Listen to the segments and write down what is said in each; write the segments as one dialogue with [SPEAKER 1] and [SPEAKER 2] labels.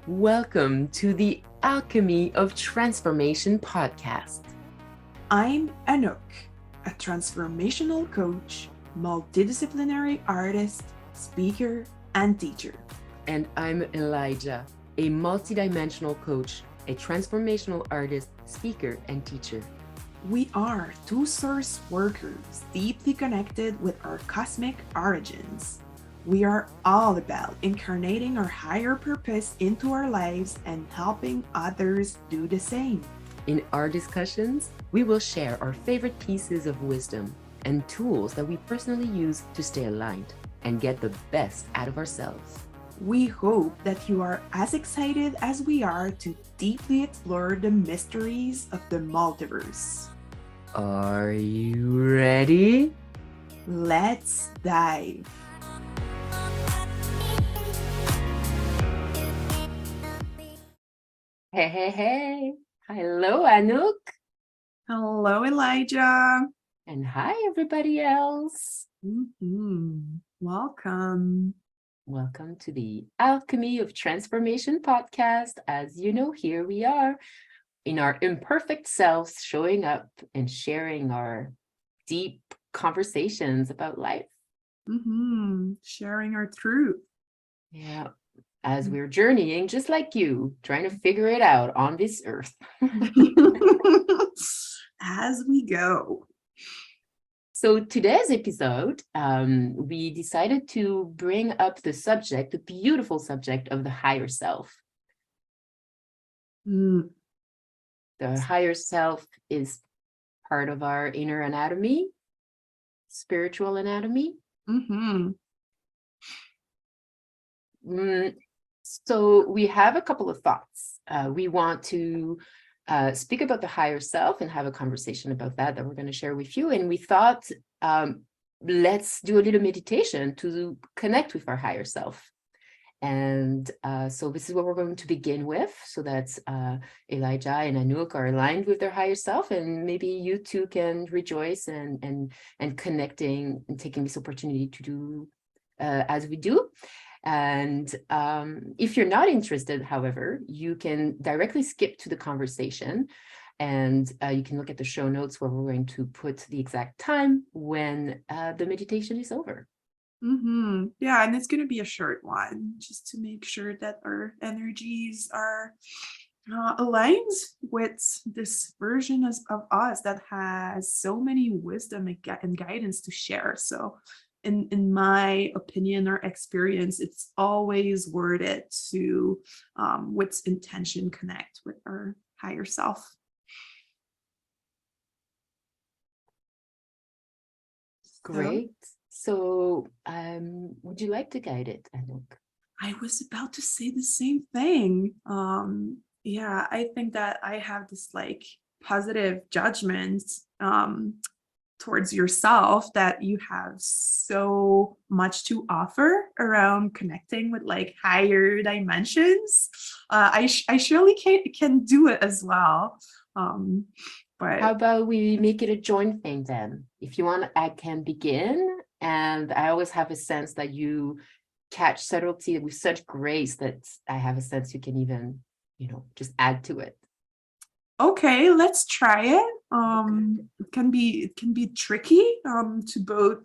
[SPEAKER 1] Welcome to the Alchemy of Transformation podcast.
[SPEAKER 2] I'm Anouk, a transformational coach, multidisciplinary artist, speaker, and teacher.
[SPEAKER 1] And I'm Elijah, a multidimensional coach, a transformational artist, speaker, and teacher.
[SPEAKER 2] We are two source workers deeply connected with our cosmic origins. We are all about incarnating our higher purpose into our lives and helping others do the same.
[SPEAKER 1] In our discussions, we will share our favorite pieces of wisdom and tools that we personally use to stay aligned and get the best out of ourselves.
[SPEAKER 2] We hope that you are as excited as we are to deeply explore the mysteries of the multiverse.
[SPEAKER 1] Are you ready?
[SPEAKER 2] Let's dive.
[SPEAKER 1] Hey. Hello, Anouk.
[SPEAKER 2] Hello, Elijah.
[SPEAKER 1] And hi, everybody else.
[SPEAKER 2] Welcome.
[SPEAKER 1] Welcome to the Alchemy of Transformation podcast. As you know, here we are in our imperfect selves, showing up and sharing our deep conversations about life.
[SPEAKER 2] Sharing our truth.
[SPEAKER 1] Yeah, as we're journeying, just like you, trying to figure it out on this earth.
[SPEAKER 2] As we go.
[SPEAKER 1] So today's episode, we decided to bring up the subject, the beautiful subject of the higher self. The higher self is part of our inner anatomy, spiritual anatomy. So we have a couple of thoughts. We want to speak about the higher self and have a conversation about that we're going to share with you. And we thought, let's do a little meditation to connect with our higher self. And so this is what we're going to begin with, so that Elijah and Anouk are aligned with their higher self, and maybe you two can rejoice and connecting and taking this opportunity to do as we do. And if you're not interested, however, you can directly skip to the conversation, and you can look at the show notes where we're going to put the exact time when the meditation is over.
[SPEAKER 2] Yeah, and it's going to be a short one, just to make sure that our energies are aligned with this version of us that has so many wisdom and guidance to share. So in my opinion or experience, it's always worth it to with intention connect with our higher self.
[SPEAKER 1] Great. So would you like to guide it, Anouk?
[SPEAKER 2] I was about to say the same thing. Yeah, I think that I have this like positive judgment towards yourself, that you have so much to offer around connecting with like higher dimensions. I surely can do it as well. But
[SPEAKER 1] how about we make it a joint thing then? If you want, I can begin. And I always have a sense that you catch subtlety with such grace that I have a sense you can even, just add to it.
[SPEAKER 2] Okay, let's try it. It can be tricky to both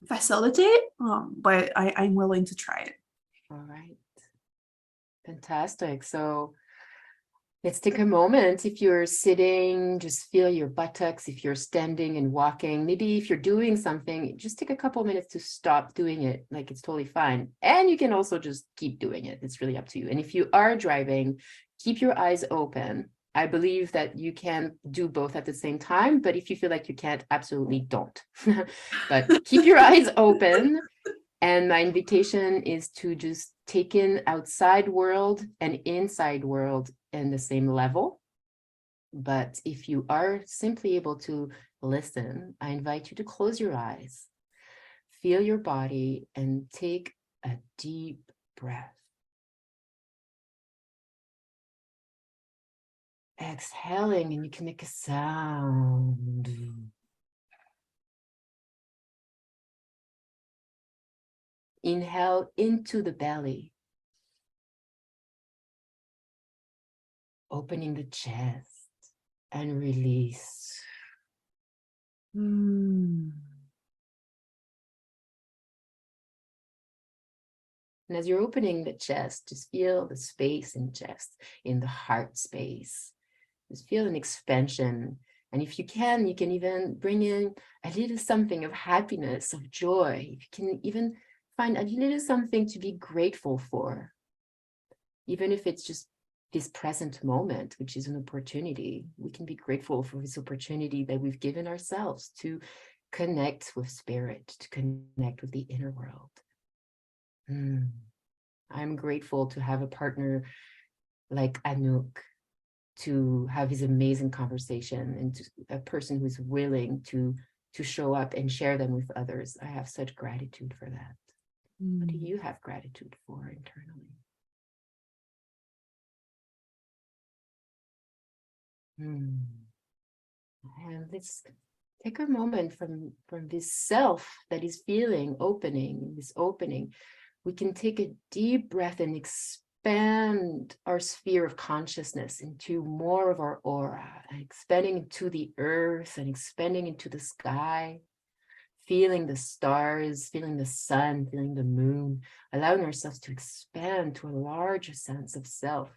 [SPEAKER 2] facilitate, but I'm willing to try it.
[SPEAKER 1] All right. Fantastic. So let's take a moment. If you're sitting, just feel your buttocks. If you're standing and walking, maybe if you're doing something, just take a couple minutes to stop doing it. Like, it's totally fine. And you can also just keep doing it. It's really up to you. And if you are driving, keep your eyes open. I believe that you can do both at the same time, but if you feel like you can't, absolutely don't. But keep your eyes open. And my invitation is to just take in outside world and inside world in the same level. But if you are simply able to listen, I invite you to close your eyes, feel your body, and take a deep breath. Exhaling, and you can make a sound. Inhale into the belly. Opening the chest and release.
[SPEAKER 2] Mm.
[SPEAKER 1] And as you're opening the chest, just feel the space in the chest, in the heart space. Just feel an expansion. And if you can even bring in a little something of happiness, of joy. If you can even find a little something to be grateful for, even if it's just this present moment, which is an opportunity. We can be grateful for this opportunity that we've given ourselves to connect with spirit, to connect with the inner world. I'm grateful to have a partner like Anouk, to have his amazing conversation, and a person who's willing to show up and share them with others. I have such gratitude for that. What do you have gratitude for internally? And let's take a moment from this self that is feeling opening, this opening. We can take a deep breath and expand our sphere of consciousness into more of our aura, and expanding into the earth and expanding into the sky, feeling the stars, feeling the sun, feeling the moon, allowing ourselves to expand to a larger sense of self.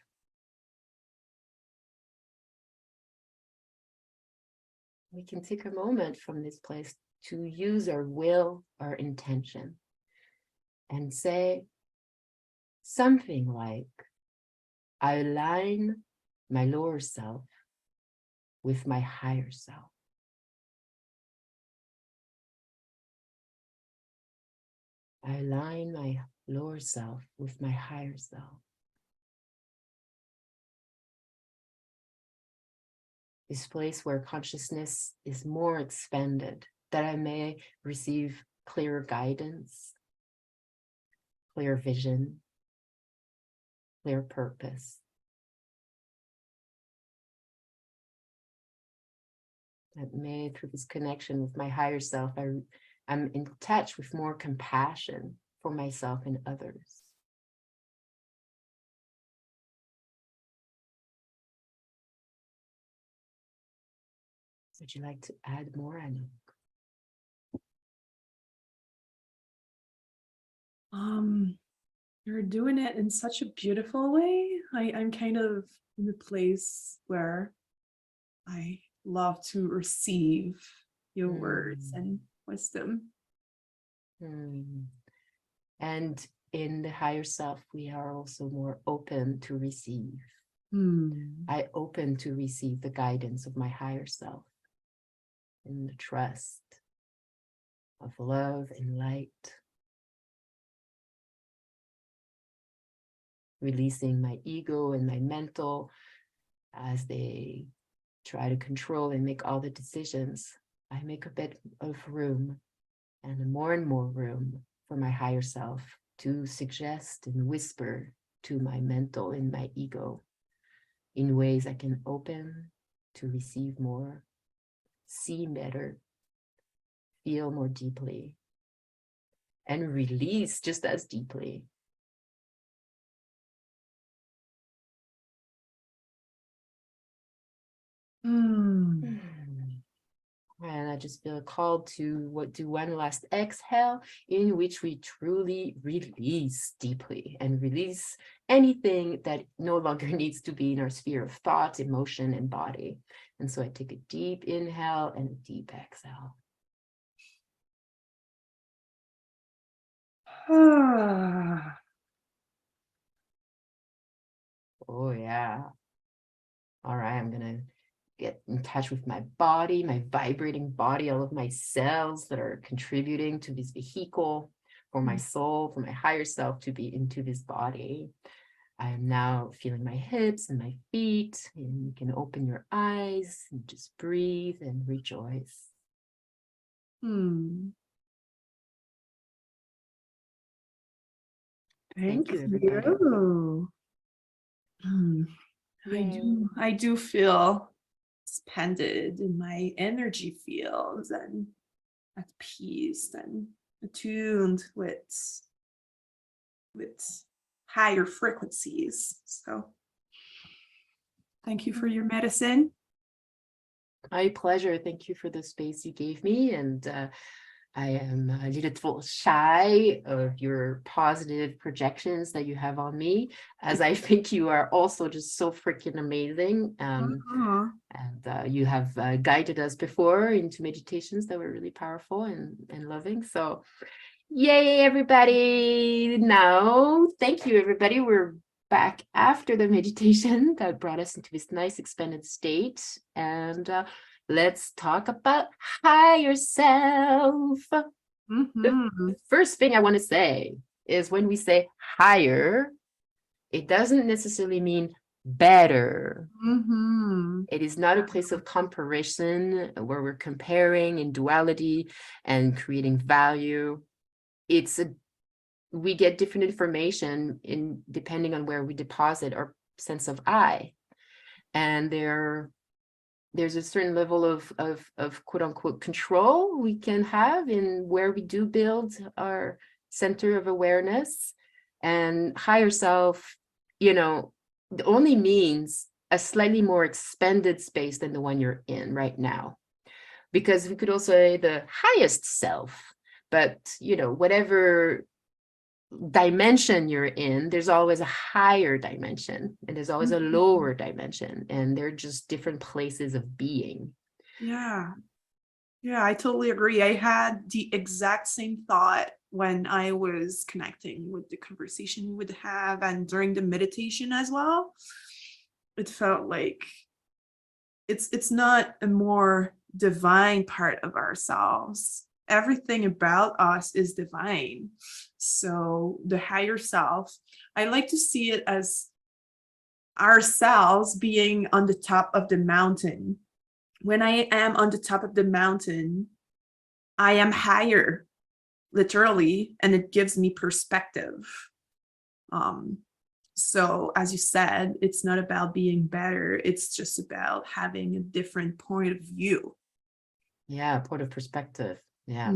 [SPEAKER 1] We can take a moment from this place to use our will, our intention, and say something like, I align my lower self with my higher self. I align my lower self with my higher self. This place where consciousness is more expanded, that I may receive clearer guidance, clear vision, clear purpose. That may, through this connection with my higher self, I'm in touch with more compassion for myself and others. Would you like to add more, Anouk?
[SPEAKER 2] You're doing it in such a beautiful way. I'm kind of in a place where I love to receive your words and wisdom.
[SPEAKER 1] And in the higher self, we are also more open to receive. I open to receive the guidance of my higher self in the trust of love and light. Releasing my ego and my mental as they try to control and make all the decisions. I make a bit of room and more room for my higher self to suggest and whisper to my mental and my ego in ways I can open to receive more, see better, feel more deeply, and release just as deeply. And I just feel called to do one last exhale in which we truly release deeply and release anything that no longer needs to be in our sphere of thought, emotion, and body. And so I take a deep inhale and a deep exhale. Oh, yeah. All right, I'm going to get in touch with my body, my vibrating body, all of my cells that are contributing to this vehicle for my soul, for my higher self to be into this body. I am now feeling my hips and my feet, and you can open your eyes and just breathe and rejoice.
[SPEAKER 2] Thank
[SPEAKER 1] you,
[SPEAKER 2] you.
[SPEAKER 1] everybody.
[SPEAKER 2] I do feel expanded in my energy fields and at peace and attuned with higher frequencies. So Thank you for your medicine.
[SPEAKER 1] My pleasure. Thank you for the space you gave me. And I am a little shy of your positive projections that you have on me, as I think you are also just so freaking amazing.
[SPEAKER 2] Mhm.
[SPEAKER 1] And you have guided us before into meditations that were really powerful and loving. So yay, everybody. Now, thank you, everybody. We're back after the meditation that brought us into this nice expanded state. And let's talk about higher self. The
[SPEAKER 2] Mhm.
[SPEAKER 1] first thing I want to say is when we say higher, it doesn't necessarily mean better.
[SPEAKER 2] Mhm.
[SPEAKER 1] It is not a place of comparison where we're comparing in duality and creating value. We get different information in depending on where we deposit our sense of I. And there's a certain level of quote unquote control we can have in where we do build our center of awareness. And higher self, it only means a slightly more expanded space than the one you're in right now. Because we could also say the highest self, but whatever dimension you're in, there's always a higher dimension and there's always a lower dimension, and they're just different places of being.
[SPEAKER 2] Yeah. Yeah, I totally agree. I had the exact same thought when I was connecting with the conversation we would have and during the meditation as well. It felt like it's not a more divine part of ourselves. Everything about us is divine. So the higher self, I like to see it as ourselves being on the top of the mountain. When I am on the top of the mountain, I am higher, literally, and it gives me perspective. Um, so, as you said, it's not about being better, it's just about having a different point of view.
[SPEAKER 1] Yeah, point of perspective. Yeah.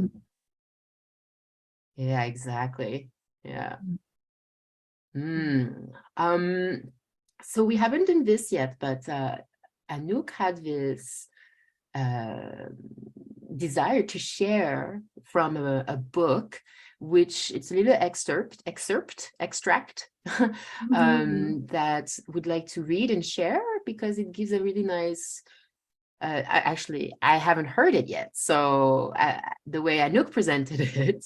[SPEAKER 1] Yeah, exactly. Yeah. So we haven't done this yet, but Anouk had this uh, desire to share from a book, which it's a little extract
[SPEAKER 2] Mhm.
[SPEAKER 1] that would like to read and share because it gives a really nice. I haven't heard it yet, so the way Anouk presented it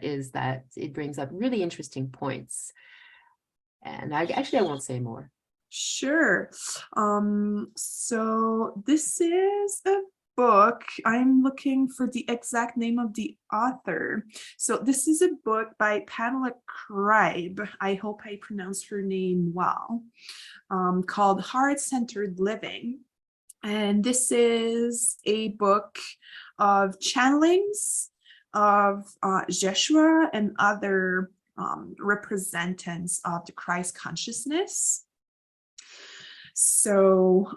[SPEAKER 1] is that it brings up really interesting points, and I won't say more.
[SPEAKER 2] Sure. So this is a book. I'm looking for the exact name of the author. So this is a book by Pamela Cribe. I hope I pronounced her name well. Called Heart-Centered Living. And this is a book of channelings of Jeshua and other representatives of the Christ consciousness. So,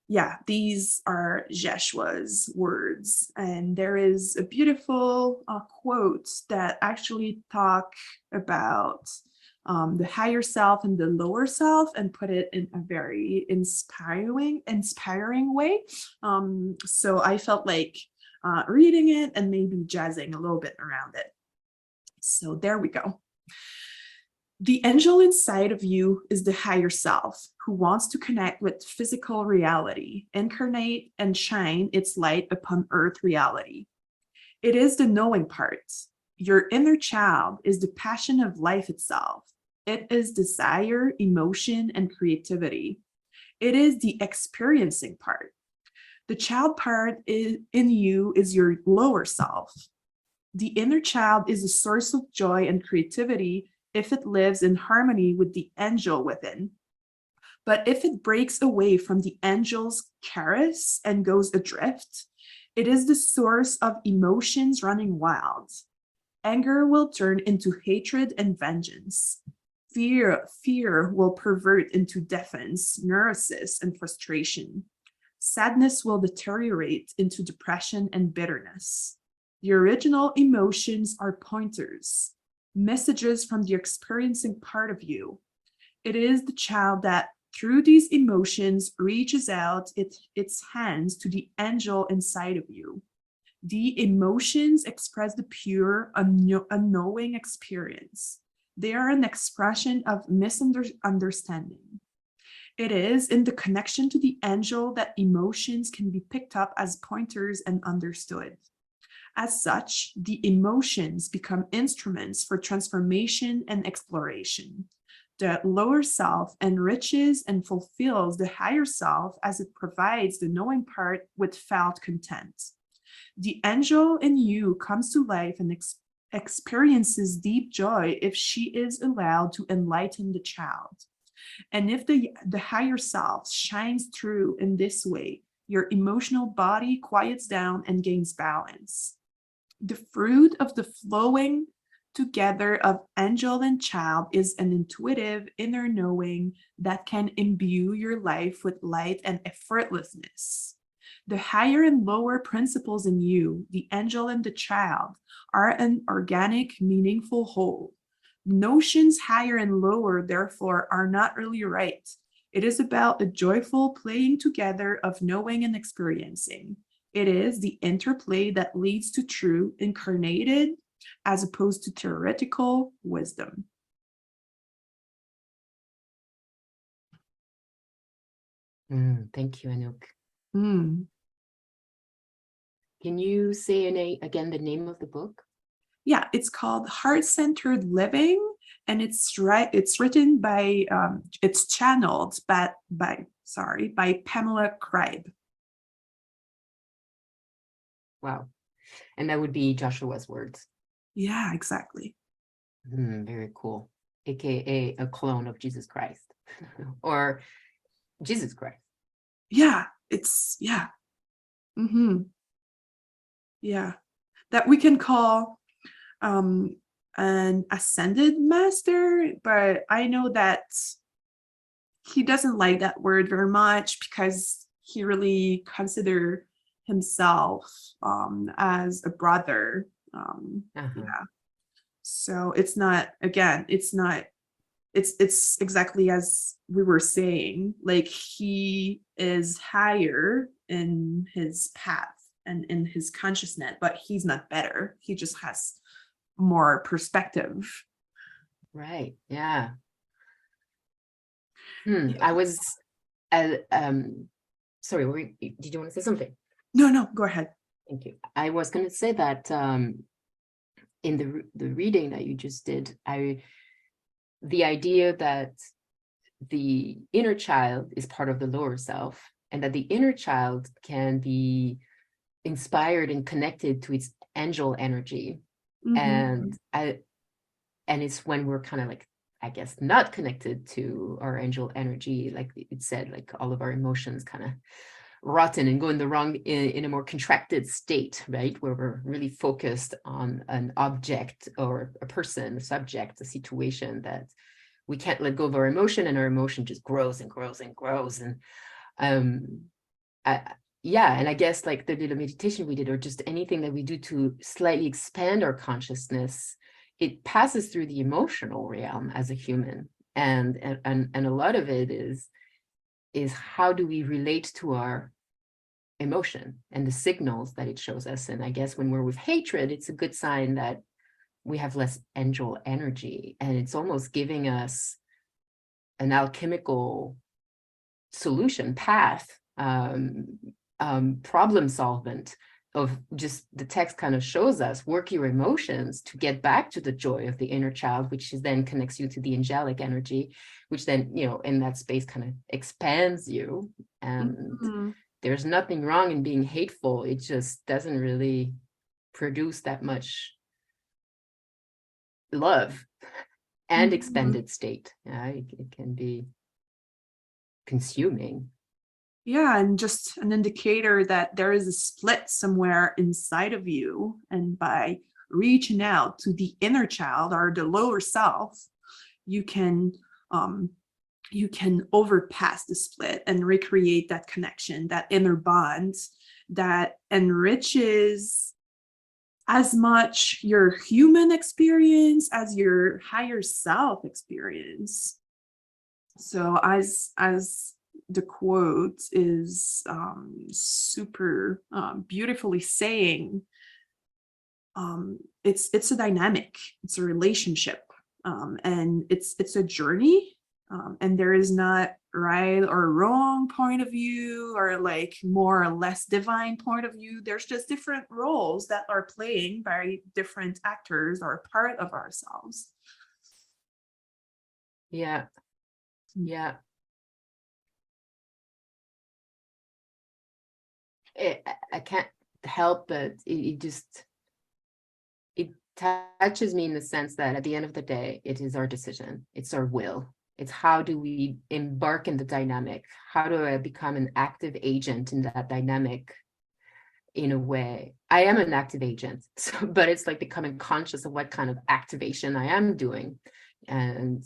[SPEAKER 2] yeah, these are Jeshua's words. And there is a beautiful quote that actually talk about the higher self and the lower self and put it in a very inspiring way. So I felt like reading it and maybe jazzing a little bit around it. So there we go. The angel inside of you is the higher self who wants to connect with physical reality, incarnate and shine its light upon earth reality. It is the knowing part. Your inner child is the passion of life itself. It is desire, emotion, and creativity. It is the experiencing part. The child part in you is your lower self. The inner child is a source of joy and creativity if it lives in harmony with the angel within. But if it breaks away from the angel's caress and goes adrift, it is the source of emotions running wild. Anger will turn into hatred and vengeance. Fear will pervert into defense, neurosis, and frustration. Sadness will deteriorate into depression and bitterness. The original emotions are pointers, messages from the experiencing part of you. It is the child that through these emotions, reaches out its hands to the angel inside of you. The emotions express the pure, unknowing experience. They are an expression of misunderstanding. It is in the connection to the angel that emotions can be picked up as pointers and understood. As such, the emotions become instruments for transformation and exploration. The lower self enriches and fulfills the higher self as it provides the knowing part with felt content. The angel in you comes to life and experiences deep joy if she is allowed to enlighten the child. And if the higher self shines through in this way, your emotional body quiets down and gains balance. The fruit of the flowing together of angel and child is an intuitive inner knowing that can imbue your life with light and effortlessness. The higher and lower principles in you, the angel and the child, are an organic, meaningful whole. Notions higher and lower, therefore, are not really right. It is about a joyful playing together of knowing and experiencing. It is the interplay that leads to true incarnated as opposed to theoretical wisdom.
[SPEAKER 1] Thank you, Anouk.
[SPEAKER 2] Mm.
[SPEAKER 1] Can you say again the name of the book?
[SPEAKER 2] Yeah, it's called Heart-Centered Living, and it's written by it's channeled by Pamela Cribe.
[SPEAKER 1] Wow. And that would be Joshua's words.
[SPEAKER 2] Yeah, exactly.
[SPEAKER 1] Very cool. AKA a clone of Jesus Christ or Jesus Christ.
[SPEAKER 2] Yeah, it's, yeah. Mm-hmm. Yeah. That we can call an ascended master, but I know that he doesn't like that word very much because he really consider himself as a brother. Yeah. So it's not, again, it's not, it's exactly as we were saying, like he is higher in his path and in his consciousness, but he's not better. He just has more perspective.
[SPEAKER 1] Right. Yeah.
[SPEAKER 2] Yeah.
[SPEAKER 1] I was sorry, did you want to say something?
[SPEAKER 2] No, go ahead.
[SPEAKER 1] Thank you. I was going to say that in the reading that you just did, the idea that the inner child is part of the lower self, and that the inner child can be inspired and connected to its angel energy.
[SPEAKER 2] Mm-hmm.
[SPEAKER 1] And it's when we're kind of like, I guess, not connected to our angel energy, like it said, like all of our emotions kind of rotten and go in the wrong, in a more contracted state, right? Where we're really focused on an object or a person, a subject, a situation, that we can't let go of our emotion, and our emotion just grows and grows and grows. And yeah, and I guess like the little meditation we did, or just anything that we do to slightly expand our consciousness, it passes through the emotional realm as a human. And a lot of it is how do we relate to our emotion and the signals that it shows us. And I guess when we're with hatred, it's a good sign that we have less angel energy, and it's almost giving us an alchemical solution path, problem solvent of just, the text kind of shows us, work your emotions to get back to the joy of the inner child, which is then connects you to the angelic energy, which then, in that space kind of expands you. And there's nothing wrong in being hateful. It just doesn't really produce that much love and expanded state. It can be consuming.
[SPEAKER 2] Yeah, and just an indicator that there is a split somewhere inside of you. And by reaching out to the inner child or the lower self, you can overpass the split and recreate that connection, that inner bond that enriches as much your human experience as your higher self experience. So as the quote is super beautifully saying, it's a dynamic, it's a relationship, and it's a journey, and there is not right or wrong point of view, or like more or less divine point of view. There's just different roles that are playing by different actors or part of ourselves.
[SPEAKER 1] Yeah. Yeah. I can't help but it touches me in the sense that at the end of the day, it is our decision. It's our will. It's how do we embark in the dynamic? How do I become an active agent in that dynamic? In a way, I am an active agent, but it's like becoming conscious of what kind of activation I am doing. And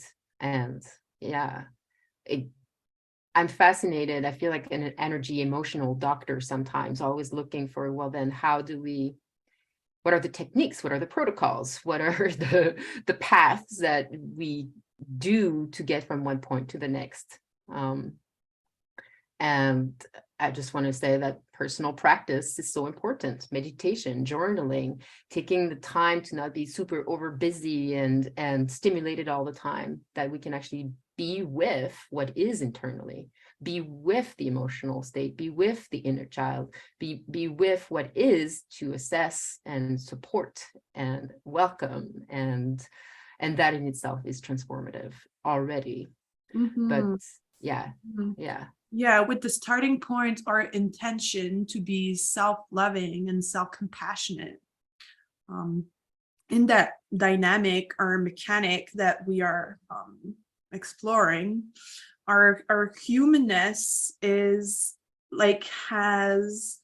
[SPEAKER 1] yeah, I'm fascinated. I feel like an energy emotional doctor sometimes, always looking for, well, then what are the techniques? What are the protocols? What are the paths that we do to get from one point to the next? And I just want to say that personal practice is so important. Meditation, journaling, taking the time to not be super over busy and stimulated all the time, that we can actually be with what is internally, be with the emotional state, be with the inner child, be with what is, to assess and support and welcome, and that in itself is transformative already. But yeah.
[SPEAKER 2] Yeah, with the starting point or intention to be self-loving and self-compassionate, in that dynamic or mechanic that we are exploring, our humanness is like has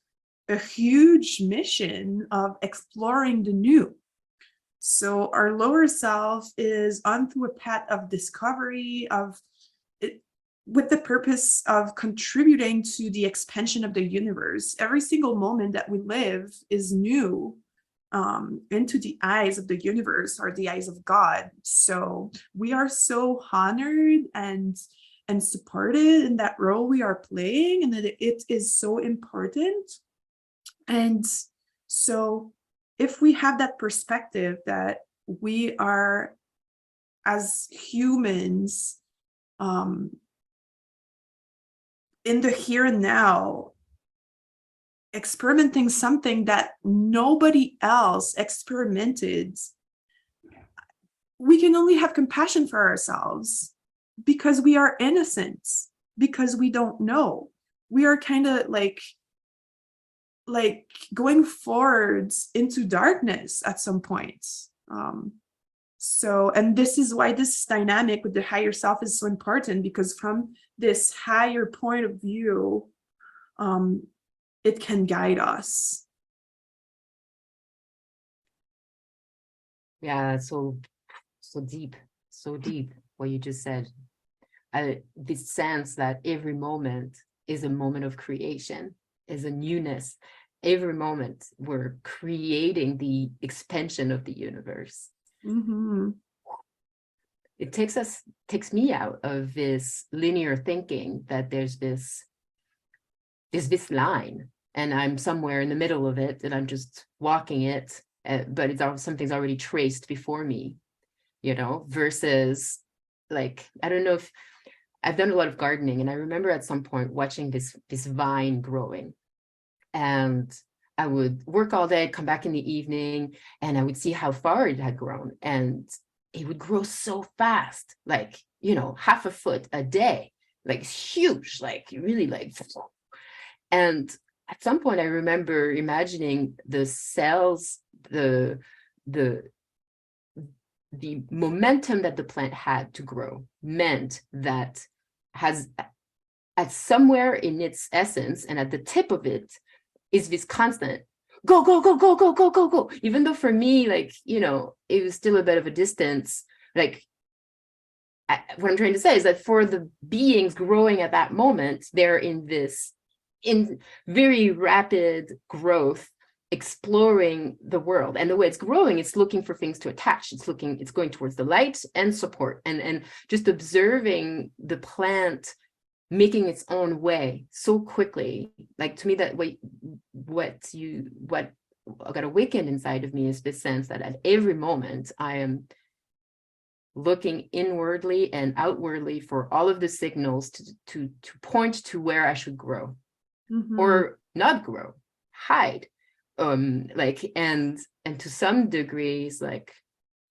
[SPEAKER 2] a huge mission of exploring the new. So our lower self is onto a path of discovery of it, with the purpose of contributing to the expansion of the universe. Every single moment that we live is new, into the eyes of the universe or the eyes of God. So we are so honored and supported in that role we are playing, and that it is so important. And so if we have that perspective that we are, as humans, in the here and now, experimenting something that nobody else experimented, we can only have compassion for ourselves, because we are innocent, because we don't know. We are kind of like going forwards into darkness at some point. So, and this is why this dynamic with the higher self is so important, because from this higher point of view, it can guide us.
[SPEAKER 1] Yeah, that's so deep, what you just said. This sense that every moment is a moment of creation, is a newness. Every moment we're creating the expansion of the universe. It takes me out of this linear thinking that there's this line, and I'm somewhere in the middle of it, and I'm just walking it, but something's already traced before me, versus, like, I don't know if I've done a lot of gardening, and I remember at some point watching this vine growing, and I would work all day, come back in the evening, and I would see how far it had grown, and it would grow so fast, like, half a foot a day, like huge, like really, like. And at some point I remember imagining the cells, the momentum that the plant had to grow meant that has, at somewhere in its essence and at the tip of it, is this constant go, go, go, go, go, go, go, go. Even though for me, like, it was still a bit of a distance. Like, what I'm trying to say is that for the beings growing at that moment, they're in very rapid growth, exploring the world. And the way it's growing, it's looking for things to attach. It's going towards the light and support, and just observing the plant making its own way so quickly. Like, to me, that what got awakened inside of me is this sense that at every moment I am looking inwardly and outwardly for all of the signals to point to where I should grow, or not grow, hide. Like, and to some degrees, like,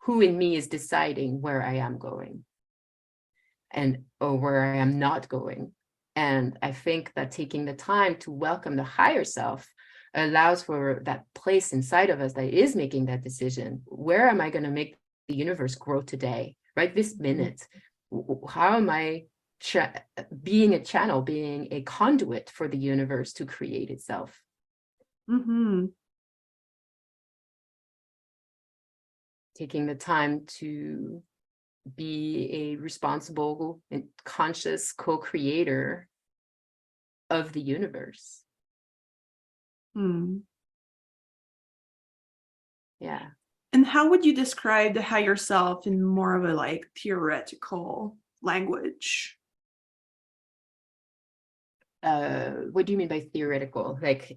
[SPEAKER 1] who in me is deciding where I am going or where I am not going. And I think that taking the time to welcome the higher self allows for that place inside of us that is making that decision. Where am I going to make the universe grow today, right this minute? How am I being a channel, being a conduit for the universe to create itself? Taking the time to be a responsible and conscious co-creator of the universe. Yeah.
[SPEAKER 2] And how would you describe the higher self in more of a like theoretical language?
[SPEAKER 1] What do you mean by theoretical? Like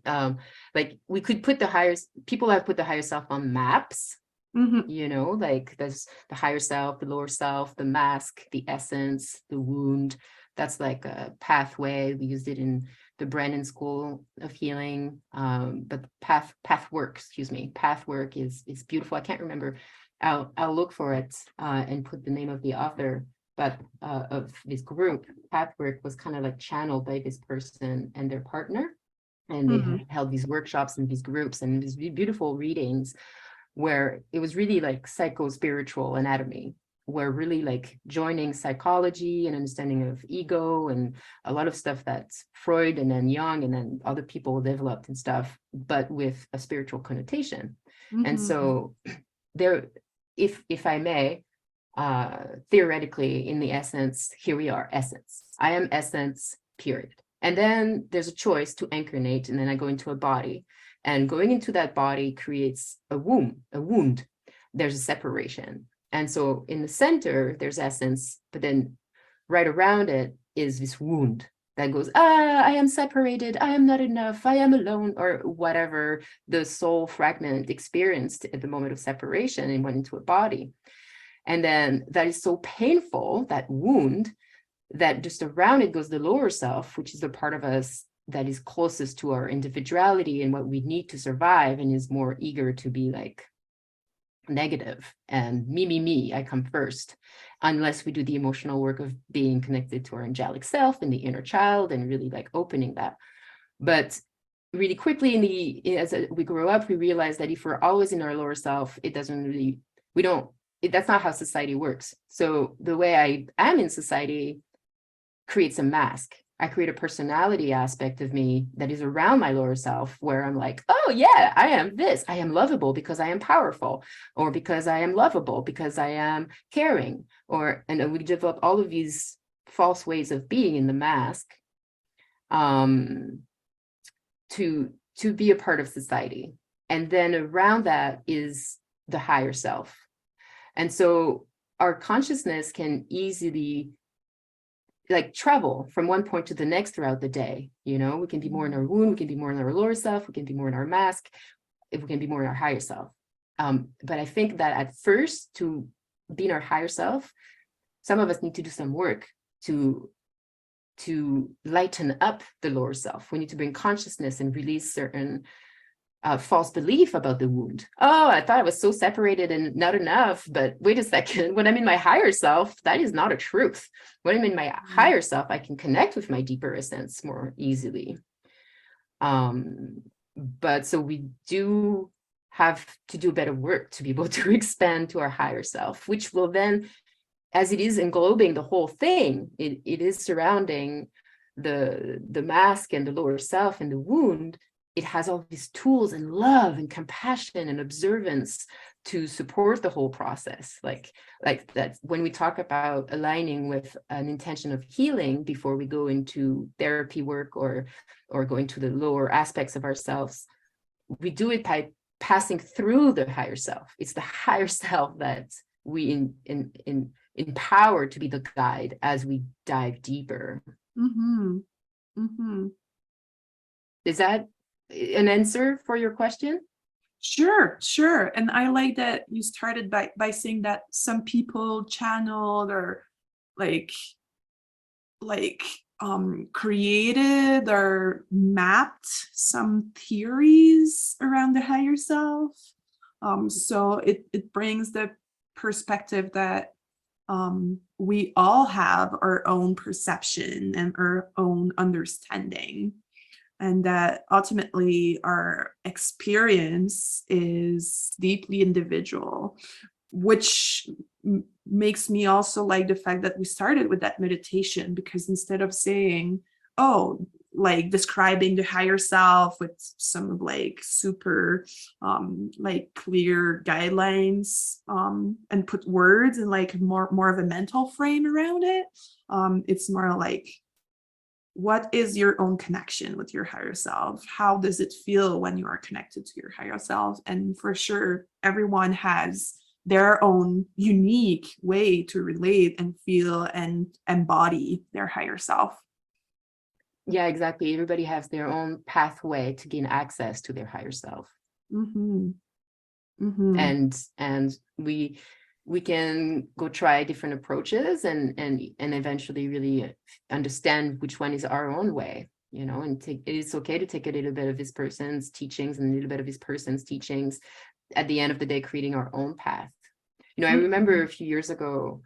[SPEAKER 1] we could put people have put the higher self on maps. You know, like there's the higher self, the lower self, the mask, the essence, the wound. That's like a pathway. We used it in the Brennan School of Healing. But path work is beautiful. I can't remember. I'll look for it and put the name of the author. But of this group, Pathwork was kind of like channeled by this person and their partner. And they held these workshops and these groups and these beautiful readings where it was really like psycho-spiritual anatomy, where really like joining psychology and understanding of ego and a lot of stuff that Freud and then Jung and then other people developed and stuff, but with a spiritual connotation. And so there, if I may, theoretically, in the essence, here we are, essence. I am essence, period. And then there's a choice to incarnate, and then I go into a body. And going into that body creates a wound. There's a separation. And so in the center, there's essence, but then right around it is this wound that goes, I am separated, I am not enough, I am alone, or whatever the soul fragment experienced at the moment of separation and went into a body. And then that is so painful, that wound, that just around it goes the lower self, which is the part of us that is closest to our individuality and what we need to survive, and is more eager to be like negative and me, I come first, unless we do the emotional work of being connected to our angelic self and the inner child and really like opening that. But really quickly as we grow up, we realize that if we're always in our lower self, that's not how society works. So the way I am in society creates a mask. I create a personality aspect of me that is around my lower self, where I'm like, oh yeah, I am this. I am lovable because I am powerful, or because I am lovable because I am caring, and we develop all of these false ways of being in the mask, to be a part of society. And then around that is the higher self. And so our consciousness can easily like travel from one point to the next throughout the day. You know, we can be more in our wound, we can be more in our lower self, we can be more in our mask, if we can be more in our higher self. But I think that at first, to be in our higher self, some of us need to do some work to lighten up the lower self. We need to bring consciousness and release certain false belief about the wound. Oh, I thought I was so separated and not enough, but wait a second, when I'm in my higher self, that is not a truth. When I'm in my higher self, I can connect with my deeper essence more easily. But so we do have to do better work to be able to expand to our higher self, which will then, as it is englobing the whole thing, it is surrounding the mask and the lower self and the wound. It has all these tools and love and compassion and observance to support the whole process. Like that, when we talk about aligning with an intention of healing before we go into therapy work or going to the lower aspects of ourselves, we do it by passing through the higher self. It's the higher self that we empower to be the guide as we dive deeper.
[SPEAKER 2] Mm-hmm. Mm-hmm.
[SPEAKER 1] Is that an answer for your question?
[SPEAKER 2] Sure, sure. And I like that you started by saying that some people channeled or like like created or mapped some theories around the higher self. So it brings the perspective that we all have our own perception and our own understanding, and that ultimately our experience is deeply individual, which makes me also like the fact that we started with that meditation, because instead of saying, oh, like describing the higher self with some like super like clear guidelines and put words and like more of a mental frame around it, it's more like, what is your own connection with your higher self? How does it feel when you are connected to your higher self? And for sure, everyone has their own unique way to relate and feel and embody their higher self.
[SPEAKER 1] Yeah, exactly. Everybody has their own pathway to gain access to their higher self.
[SPEAKER 2] Mm-hmm. Mm-hmm.
[SPEAKER 1] And we can go try different approaches and eventually really understand which one is our own way, you know, and it is okay to take a little bit of this person's teachings and a little bit of this person's teachings, at the end of the day, creating our own path. You know, I remember a few years ago,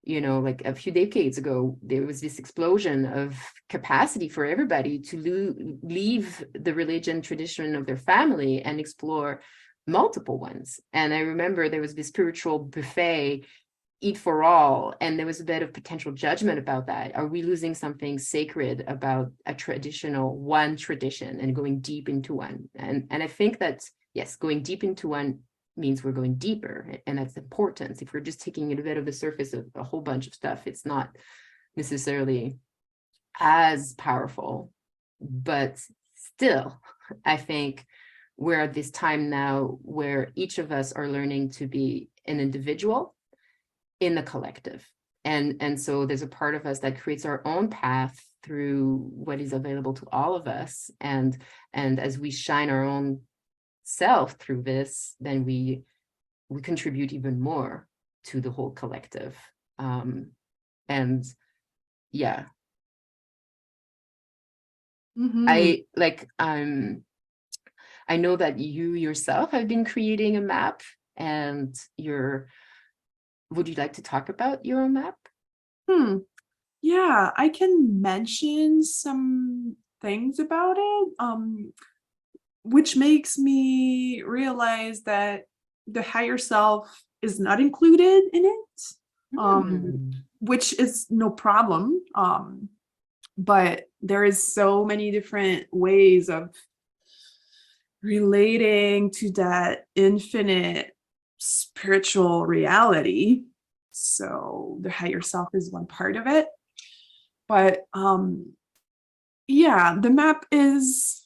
[SPEAKER 1] you know, like a few decades ago, there was this explosion of capacity for everybody to leave the religion tradition of their family and explore multiple ones. And I remember there was this spiritual buffet, eat for all, and there was a bit of potential judgment about that. Are we losing something sacred about a traditional one tradition and going deep into one? And I think that, yes, going deep into one means we're going deeper, and that's important. If we're just taking a bit of the surface of a whole bunch of stuff, it's not necessarily as powerful. But still, I think we're at this time now where each of us are learning to be an individual in the collective, and so there's a part of us that creates our own path through what is available to all of us, and as we shine our own self through this, then we contribute even more to the whole collective. And yeah,
[SPEAKER 2] Mm-hmm.
[SPEAKER 1] I know that you yourself have been creating a map, and would you like to talk about your own map?
[SPEAKER 2] Yeah, I can mention some things about it, which makes me realize that the higher self is not included in it, which is no problem. But there is so many different ways of relating to that infinite spiritual reality. So the higher self is one part of it. But yeah, the map is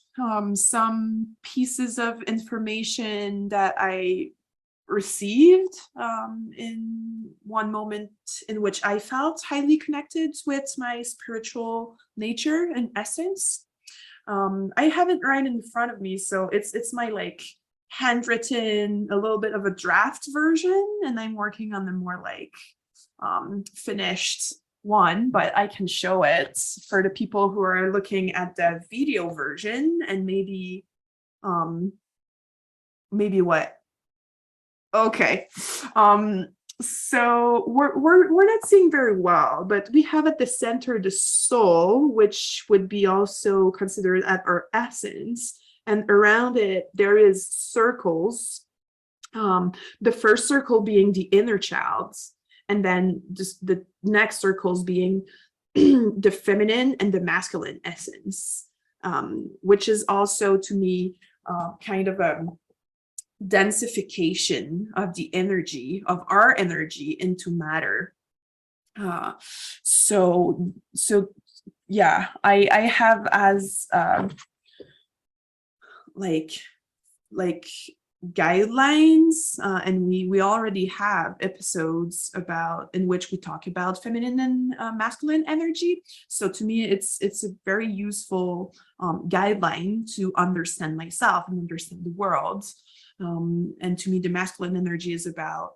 [SPEAKER 2] some pieces of information that I received in one moment in which I felt highly connected with my spiritual nature and essence. I have it right in front of me, so it's my like handwritten, a little bit of a draft version, and I'm working on the more like finished one, but I can show it for the people who are looking at the video version, and maybe what? Okay. So we're not seeing very well, but we have at the center the soul, which would be also considered at our essence, and around it there is circles. The first circle being the inner child, and then just the next circles being the feminine and the masculine essence, which is also to me kind of a densification of the energy of our energy into matter. So yeah, I have as like like guidelines, and we already have episodes about in which we talk about feminine and masculine energy. So to me, it's a very useful guideline to understand myself and understand the world. And to me, the masculine energy is about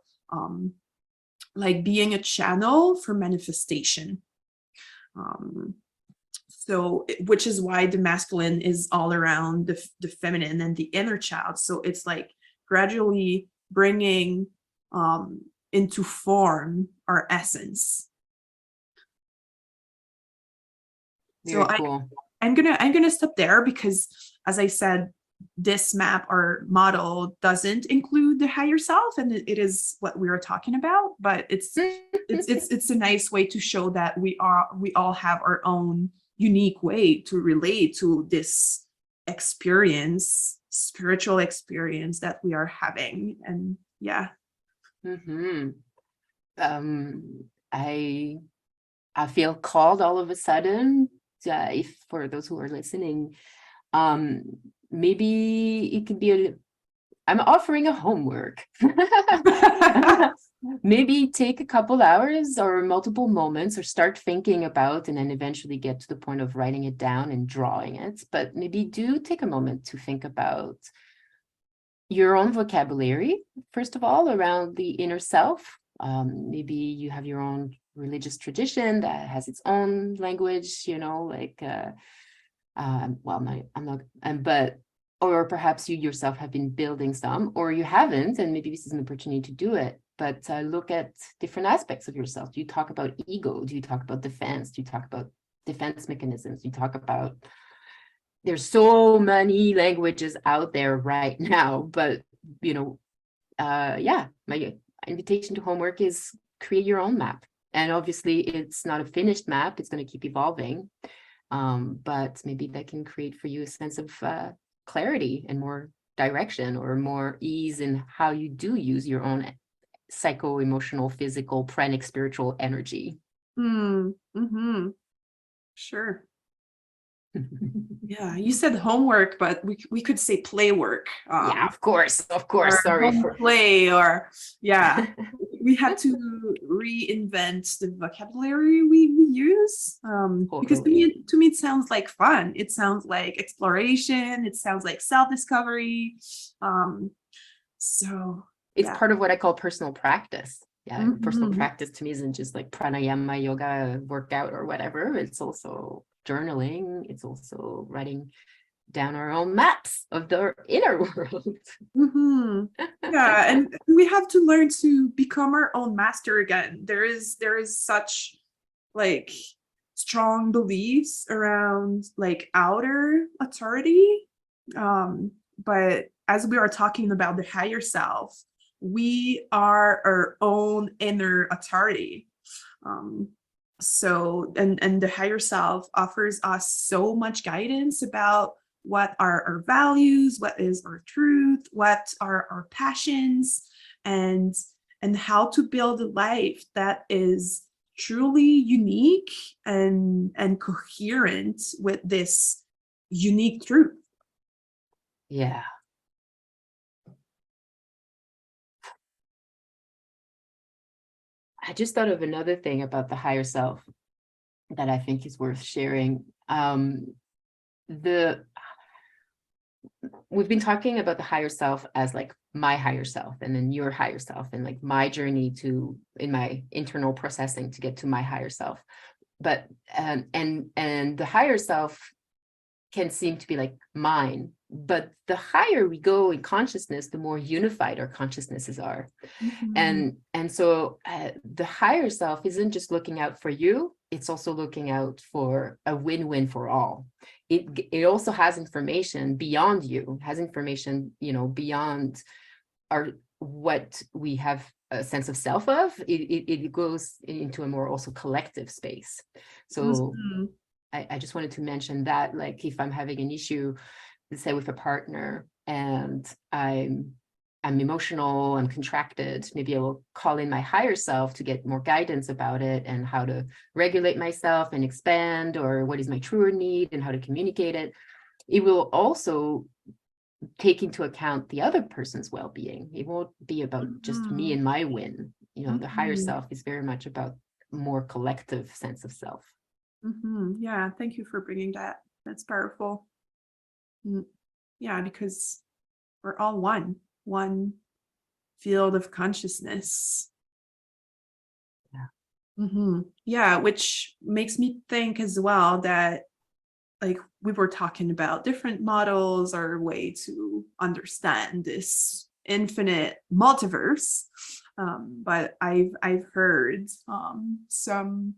[SPEAKER 2] like being a channel for manifestation. So, which is why the masculine is all around the feminine and the inner child. So it's like gradually bringing into form our essence.
[SPEAKER 1] Very
[SPEAKER 2] So
[SPEAKER 1] cool.
[SPEAKER 2] I'm gonna stop there because, as I said, this map or model doesn't include the higher self, and it is what we are talking about. But it's a nice way to show that we all have our own unique way to relate to this experience, spiritual experience that we are having. And yeah.
[SPEAKER 1] Mm-hmm. I feel called all of a sudden, if for those who are listening, maybe it could be I'm offering a homework. Maybe take a couple hours or multiple moments, or start thinking about, and then eventually get to the point of writing it down and drawing it. But maybe do take a moment to think about your own vocabulary, first of all, around the inner self. Maybe you have your own religious tradition that has its own language, like, or perhaps you yourself have been building some, or you haven't, and maybe this is an opportunity to do it. But look at different aspects of yourself. Do you talk about ego? Do you talk about defense? Do you talk about defense mechanisms? Do you talk about, there's so many languages out there right now, but my invitation to homework is create your own map. And obviously it's not a finished map, it's going to keep evolving. But maybe that can create for you a sense of clarity and more direction, or more ease in how you do use your own psycho-emotional, physical, pranic, spiritual energy.
[SPEAKER 2] Mm-hmm. Sure. Yeah, you said homework, but we could say play work.
[SPEAKER 1] Yeah, of course. Sorry for
[SPEAKER 2] play, or yeah, we had to reinvent the vocabulary we use. Because to me it sounds like fun. It sounds like exploration. It sounds like self-discovery. So
[SPEAKER 1] it's part of what I call personal practice. Yeah, personal
[SPEAKER 2] Mm-hmm.
[SPEAKER 1] practice to me isn't just like pranayama, yoga, workout, or whatever. It's also journaling. It's also writing down our own maps of the inner world.
[SPEAKER 2] Mm-hmm. Yeah, and we have to learn to become our own master again. There is such like strong beliefs around like outer authority, but as we are talking about the higher self, we are our own inner authority. So and the higher self offers us so much guidance about what are our values, what is our truth, what are our passions, and how to build a life that is truly unique and coherent with this unique truth.
[SPEAKER 1] Yeah. I just thought of another thing about the higher self that I think is worth sharing. We've been talking about the higher self as like my higher self, and then your higher self, and like my journey in my internal processing to get to my higher self. But and the higher self can seem to be like mine, but the higher we go in consciousness, the more unified our consciousnesses are.
[SPEAKER 2] Mm-hmm.
[SPEAKER 1] And so the higher self isn't just looking out for you, it's also looking out for a win-win for all. It also has information beyond you, has information, beyond what we have a sense of self of. It goes into a more also collective space. So
[SPEAKER 2] Mm-hmm.
[SPEAKER 1] I just wanted to mention that, like, if I'm having an issue, let's say with a partner, and I'm emotional, I'm contracted, maybe I will call in my higher self to get more guidance about it, and how to regulate myself and expand, or what is my truer need and how to communicate it. It will also take into account the other person's well-being. It won't be about just me
[SPEAKER 2] Mhm.
[SPEAKER 1] and my win. The higher
[SPEAKER 2] Mhm.
[SPEAKER 1] self is very much about more collective sense of self.
[SPEAKER 2] Mhm. Yeah, thank you for bringing that. That's powerful. Mm. Yeah, because we're all one field of consciousness.
[SPEAKER 1] Yeah.
[SPEAKER 2] Yeah, which makes me think as well that, like, we were talking about different models or way to understand this infinite multiverse. But I've heard some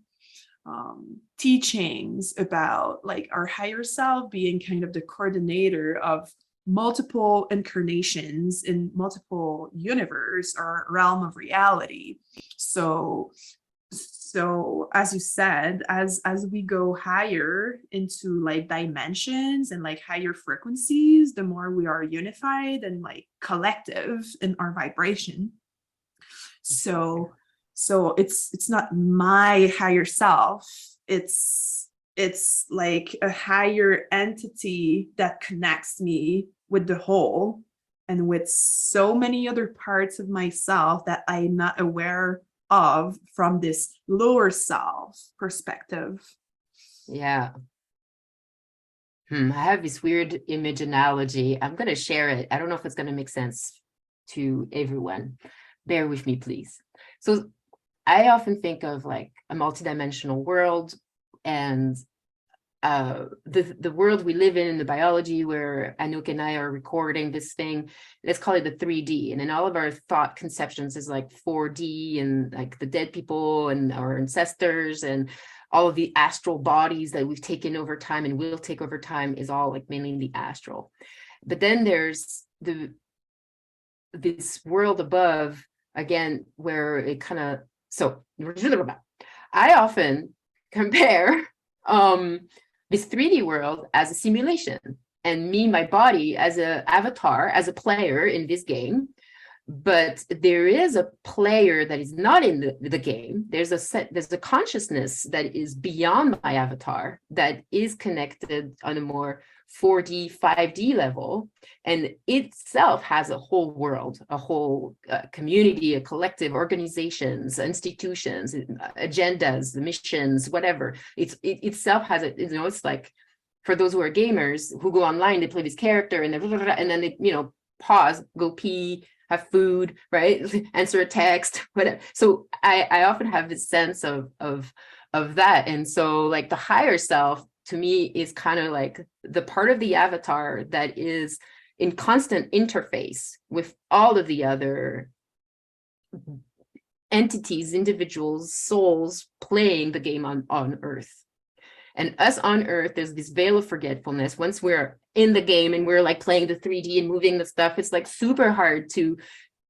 [SPEAKER 2] teachings about, like, our higher self being kind of the coordinator of multiple incarnations in multiple universe or realm of reality. So as you said, as we go higher into like dimensions and like higher frequencies, the more we are unified and like collective in our vibration. So it's not my higher self. It's like a higher entity that connects me with the whole and with so many other parts of myself that I'm not aware of from this lower self perspective.
[SPEAKER 1] Yeah. I have this weird image analogy. I'm going to share it. I don't know if it's going to make sense to everyone. Bear with me, please. So I often think of like a multidimensional world, and the world we live in the biology where Anouk and I are recording this thing, let's call it the 3D. And then all of our thought conceptions is like 4D, and like the dead people and our ancestors and all of the astral bodies that we've taken over time and will take over time is all like mainly the astral. But then there's this world above, again, where it kind of, so I often compare this 3D world as a simulation, and me, my body, as an avatar, as a player in this game. But there is a player that is not in the game. There's a consciousness that is beyond my avatar, that is connected on a more 4D, 5D level, and itself has a whole world, a whole community, a collective, organizations, institutions, agendas, missions, whatever. It itself has a, it's like, for those who are gamers who go online, they play this character and then they, pause, go pee, have food, right? Answer a text, whatever. So I often have this sense of that. And so like the higher self to me is kind of like the part of the avatar that is in constant interface with all of the other entities, individuals, souls playing the game on Earth. And us on Earth, there's this veil of forgetfulness. Once we're in the game and we're like playing the 3D and moving the stuff, it's like super hard to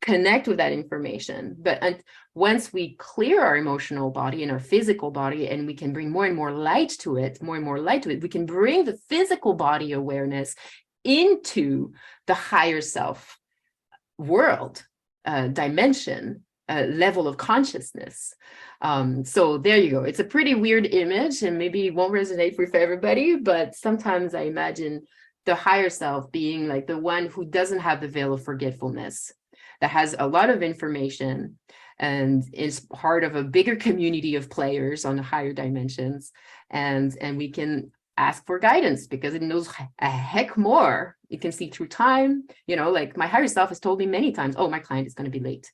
[SPEAKER 1] connect with that information. But once we clear our emotional body and our physical body, and we can bring more and more light to it, we can bring the physical body awareness into the higher self world, dimension, level of consciousness. So there you go. It's a pretty weird image and maybe it won't resonate with everybody, but sometimes I imagine the higher self being like the one who doesn't have the veil of forgetfulness, that has a lot of information and is part of a bigger community of players on the higher dimensions. And we can ask for guidance because it knows a heck more. It can see through time, like my higher self has told me many times, oh, my client is going to be late,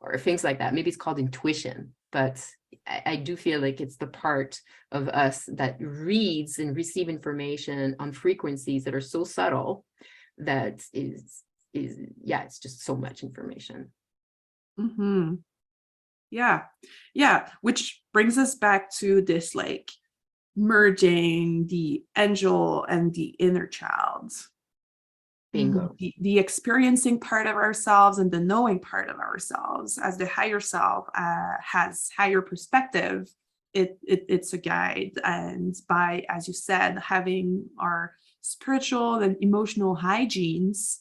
[SPEAKER 1] or things like that. Maybe it's called intuition, but I do feel like it's the part of us that reads and receive information on frequencies that are so subtle that it's just so much information.
[SPEAKER 2] Mm-hmm. Yeah, which brings us back to this, like, merging the angel and the inner child.
[SPEAKER 1] Bingo.
[SPEAKER 2] The experiencing part of ourselves and the knowing part of ourselves. As the higher self has higher perspective, it's a guide. And by, as you said, having our spiritual and emotional hygienes,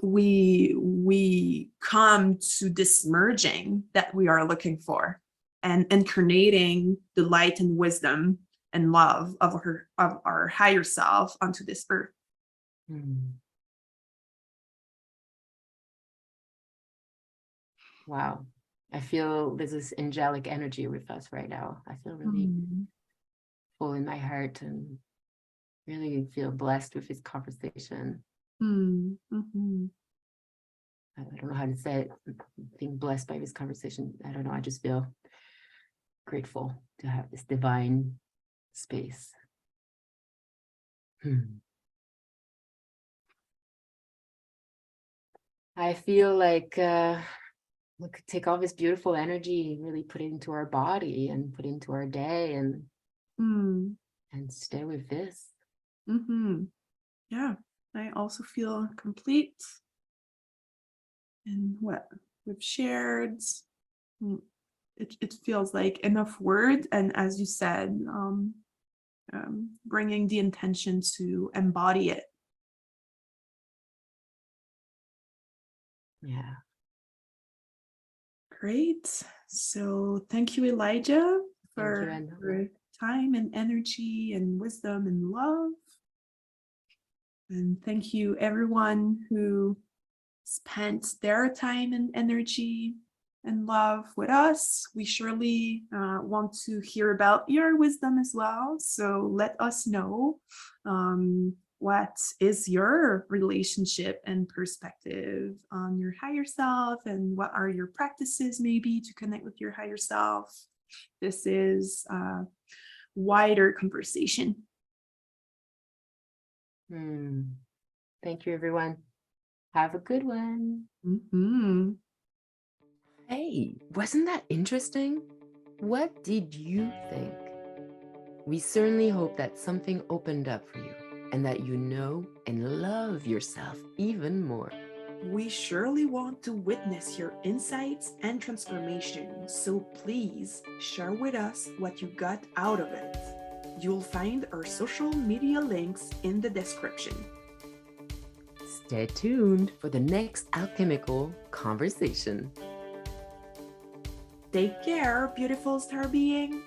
[SPEAKER 2] we come to this merging that we are looking for, and incarnating the light and wisdom and love of our higher self onto this earth.
[SPEAKER 1] Hmm. Wow. I feel there's this angelic energy with us right now. I feel really full in my heart and really feel blessed with this conversation.
[SPEAKER 2] Mm-hmm.
[SPEAKER 1] I don't know how to say it. Being blessed by this conversation. I don't know. I just feel grateful to have this divine space. I feel like we could take all this beautiful energy, really put it into our body and put it into our day and stay with this.
[SPEAKER 2] Yeah, I also feel complete in what we've shared. It feels like enough word, and as you said, bringing the intention to embody it.
[SPEAKER 1] Yeah.
[SPEAKER 2] Great. So thank you, Elijah,
[SPEAKER 1] Thank you,
[SPEAKER 2] for
[SPEAKER 1] Anouk.
[SPEAKER 2] your time and energy and wisdom and love. And thank you, everyone who spent their time and energy and love with us. We surely want to hear about your wisdom as well. So let us know what is your relationship and perspective on your higher self, and what are your practices maybe to connect with your higher self. This is a wider conversation.
[SPEAKER 1] Thank you, everyone. Have a good one. Hey, wasn't that interesting? What did you think? We certainly hope that something opened up for you and that you know and love yourself even more.
[SPEAKER 2] We surely want to witness your insights and transformation, so please share with us what you got out of it. You'll find our social media links in the description.
[SPEAKER 1] Stay tuned for the next alchemical conversation.
[SPEAKER 2] Take care, beautiful star being.